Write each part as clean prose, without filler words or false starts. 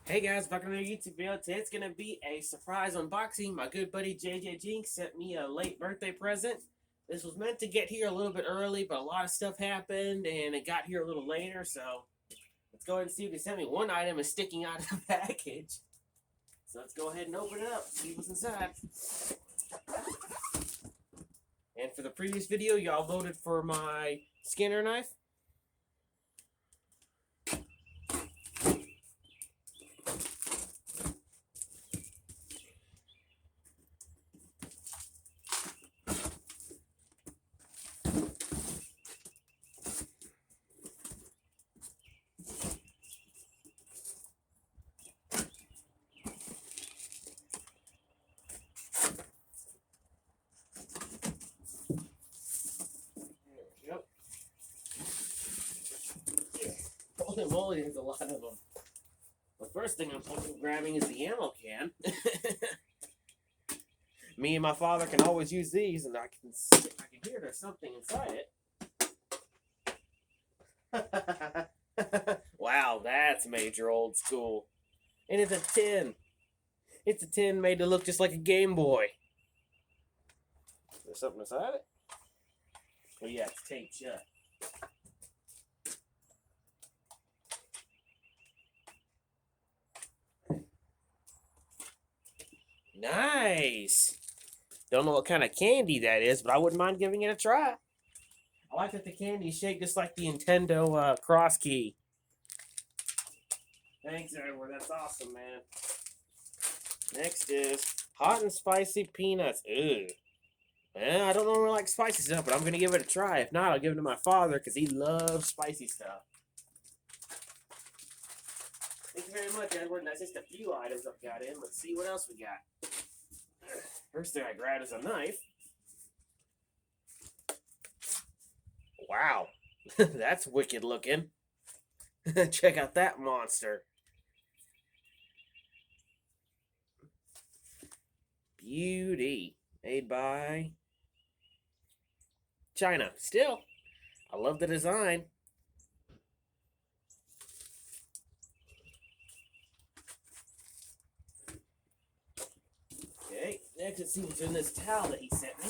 Hey guys, back on our YouTube video. Today it's going to be a surprise unboxing. My good buddy jjjinks sent me a late birthday present. This was meant to get here a little bit early, but a lot of stuff happened and it got here a little later, so let's go ahead and see what he sent me. One item is sticking out of the package. So let's go ahead and open it up, see what's inside. And for the previous video, y'all voted for my Skinner knife. Holy moly, there's a lot of them. The first thing I'm grabbing is the ammo can. Me and my father can always use these, and I can hear there's something inside it. Wow, that's major old school. And it's a tin. It's a tin made to look just like a Game Boy. There's something inside it? Oh yeah, it's taped shut. Nice! Don't know what kind of candy that is, but I wouldn't mind giving it a try. I like that the candy is shaped just like the Nintendo cross key. Thanks, Edward. That's awesome, man. Next is hot and spicy peanuts. Ew. I don't normally like spicy stuff, but I'm going to give it a try. If not, I'll give it to my father because he loves spicy stuff. Thank you very much, Edward. And that's just a few items I've got in. Let's see what else we got. First thing I grabbed is a knife. Wow. That's wicked looking. Check out that monster. Beauty. Made by China. Still, I love the design. Okay, next let's see what's in this towel that he sent me.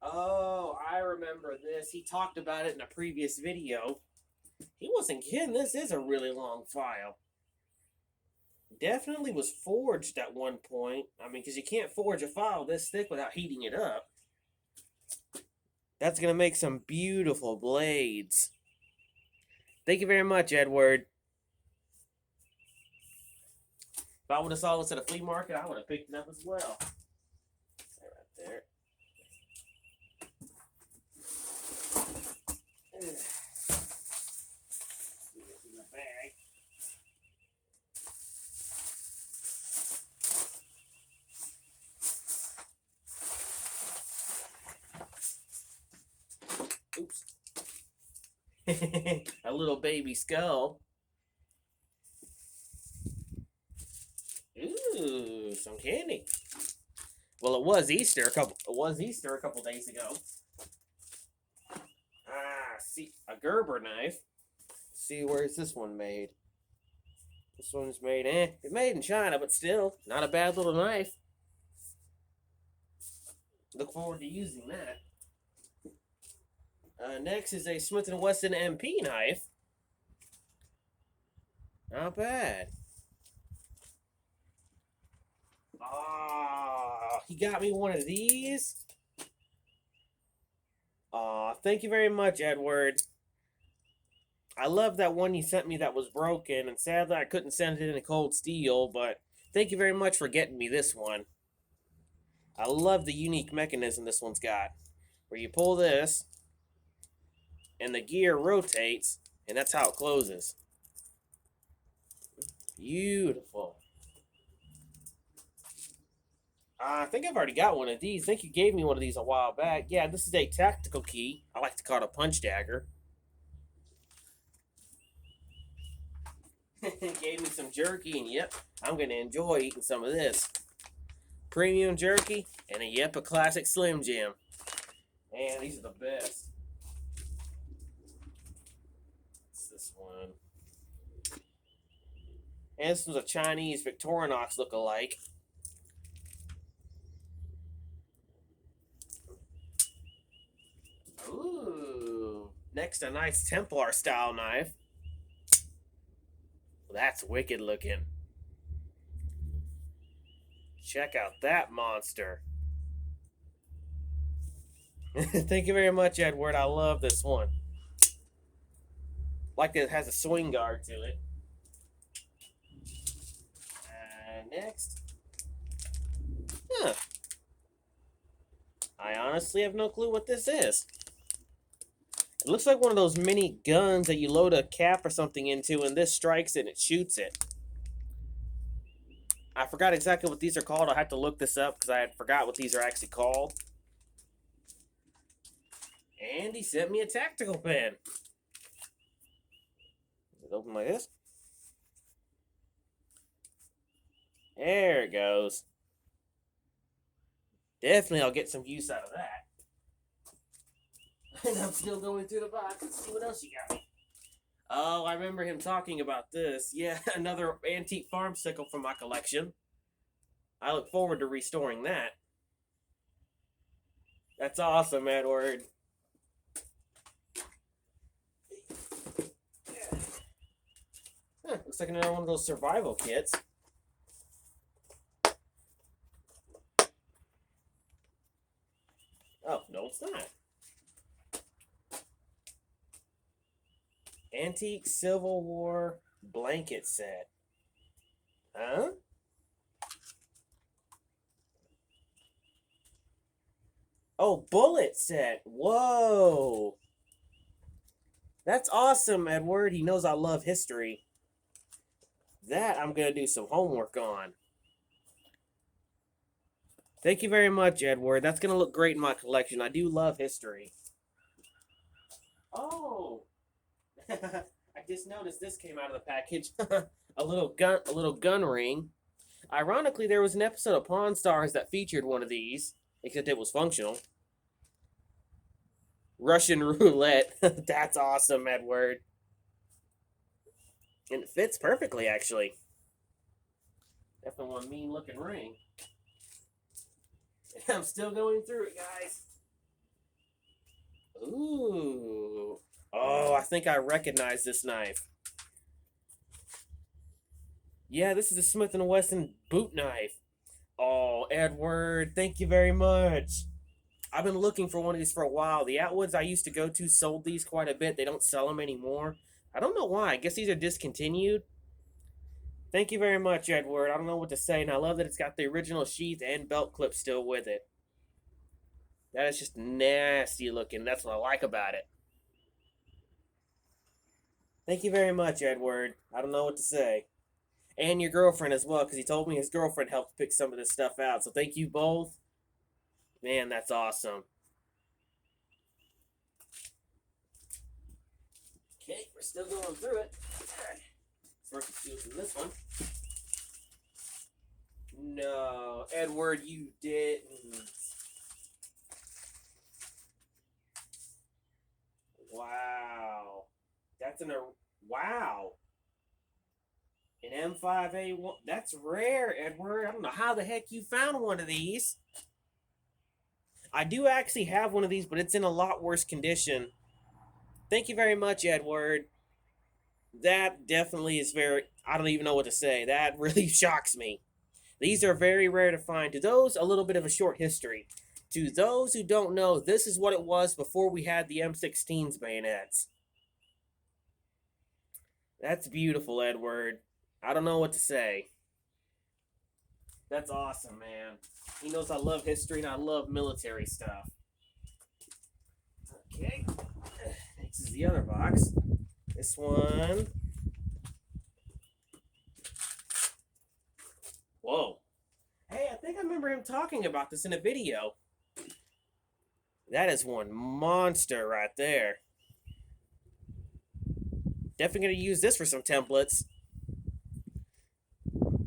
Oh, I remember this. He talked about it in a previous video. He wasn't kidding. This is a really long file. Definitely was forged at one point. I mean, because you can't forge a file this thick without heating it up. That's going to make some beautiful blades. Thank you very much, Edward. If I would have saw this at a flea market, I would have picked it up as well. Right there. In the bag. Oops. A little baby skull. Ooh, some candy. Well, it was Easter a couple days ago. See, a Gerber knife. See, where is this one made? This one's made, it's made in China, but still, not a bad little knife. Look forward to using that. Next is a Smith & Wesson MP knife. Not bad. He got me one of these. Thank you very much, Edward. I love that one you sent me that was broken, and sadly I couldn't send it in a cold steel, but thank you very much for getting me this one. I love the unique mechanism this one's got, where you pull this, and the gear rotates, and that's how it closes. Beautiful. I think I've already got one of these. I think you gave me one of these a while back. Yeah, this is a tactical key. I like to call it a punch dagger. Gave me some jerky, and yep, I'm going to enjoy eating some of this. Premium jerky, and a classic Slim Jim. Man, these are the best. Let's one. And this was a Chinese Victorinox look-alike. Ooh. Next, a nice Templar style knife. That's wicked looking. Check out that monster. Thank you very much, Edward. I love this one. Like it has a swing guard to it. Next. Huh. I honestly have no clue what this is. It looks like one of those mini guns that you load a cap or something into, and this strikes it and it shoots it. I forgot exactly what these are called. I'll have to look this up because I had forgot what these are actually called. And he sent me a tactical pen. Does it open like this? There it goes. Definitely I'll get some use out of that. And I'm still going through the box. Let's see what else you got. Oh, I remember him talking about this. Yeah, another antique farm sickle from my collection. I look forward to restoring that. That's awesome, Edward. Huh, looks like another one of those survival kits. Oh, no, it's not. Antique Civil War blanket set. Huh? Oh, bullet set. Whoa. That's awesome, Edward. He knows I love history. That I'm going to do some homework on. Thank you very much, Edward. That's going to look great in my collection. I do love history. Oh. I just noticed this came out of the package. a little gun ring. Ironically, there was an episode of Pawn Stars that featured one of these, except it was functional. Russian roulette. That's awesome, Edward. And it fits perfectly, actually. Definitely one mean-looking ring. And I'm still going through it, guys. Ooh. Oh, I think I recognize this knife. Yeah, this is a Smith & Wesson boot knife. Oh, Edward, thank you very much. I've been looking for one of these for a while. The Atwoods I used to go to sold these quite a bit. They don't sell them anymore. I don't know why. I guess these are discontinued. Thank you very much, Edward. I don't know what to say, and I love that it's got the original sheath and belt clip still with it. That is just nasty looking. That's what I like about it. Thank you very much, Edward. I don't know what to say. And your girlfriend as well, because he told me his girlfriend helped pick some of this stuff out. So thank you both. Man, that's awesome. Okay, we're still going through it. First, let's see what's in this one. No, Edward, you didn't. Wow. That's wow. An M5A1. That's rare, Edward. I don't know how the heck you found one of these. I do actually have one of these, but it's in a lot worse condition. Thank you very much, Edward. That definitely is very... I don't even know what to say. That really shocks me. These are very rare to find. To those, a little bit of a short history. To those who don't know, this is what it was before we had the M16's bayonets. That's beautiful, Edward. I don't know what to say. That's awesome, man. He knows I love history and I love military stuff. Okay. This is the other box. This one. Whoa. Hey, I think I remember him talking about this in a video. That is one monster right there. Definitely going to use this for some templates.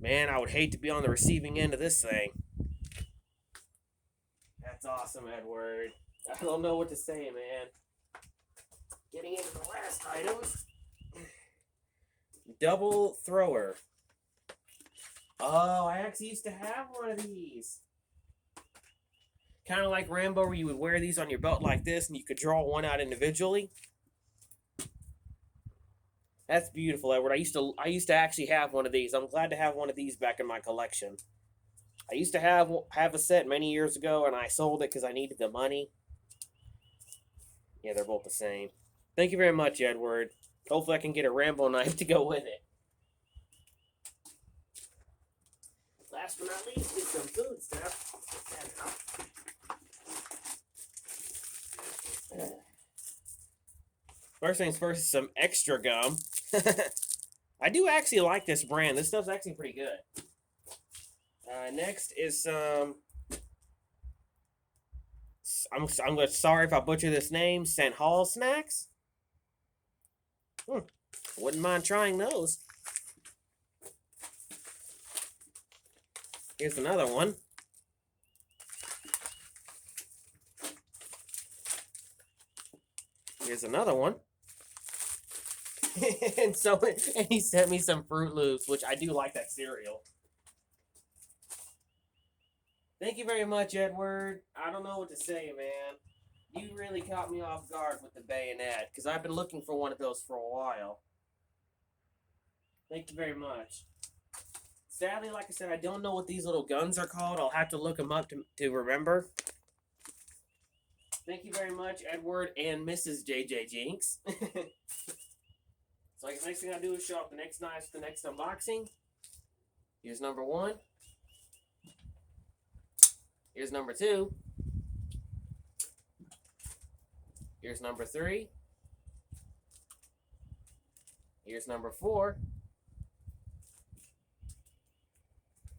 Man, I would hate to be on the receiving end of this thing. That's awesome, Edward. I don't know what to say, man. Getting into the last items. Double thrower. Oh, I actually used to have one of these. Kind of like Rambo, where you would wear these on your belt like this, and you could draw one out individually. That's beautiful, Edward. I used to actually have one of these. I'm glad to have one of these back in my collection. I used to have a set many years ago, and I sold it because I needed the money. Yeah, they're both the same. Thank you very much, Edward. Hopefully I can get a Rambo knife to go with it. Last but not least, get some food stuff. First things first is some extra gum. I do actually like this brand. This stuff's actually pretty good. Next is some... I'm sorry if I butcher this name. St. Hall snacks. Wouldn't mind trying those. Here's another one. Here's another one. and he sent me some Froot Loops, which I do like that cereal. Thank you very much, Edward. I don't know what to say, man. You really caught me off guard with the bayonet, because I've been looking for one of those for a while. Thank you very much. Sadly, like I said, I don't know what these little guns are called. I'll have to look them up to remember. Thank you very much, Edward and Mrs. jjjinks. So I guess the next thing I do is show off the next knife for the next unboxing. Here's number 1. Here's number 2. Here's number 3. Here's number 4.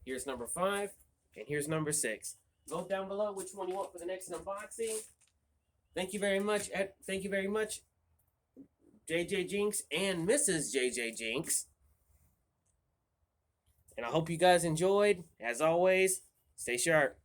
Here's number 5. And here's number 6. Vote down below which one you want for the next unboxing. Thank you very much. Thank you very much, jjjinks and Mrs. jjjinks. And I hope you guys enjoyed. As always, stay sharp.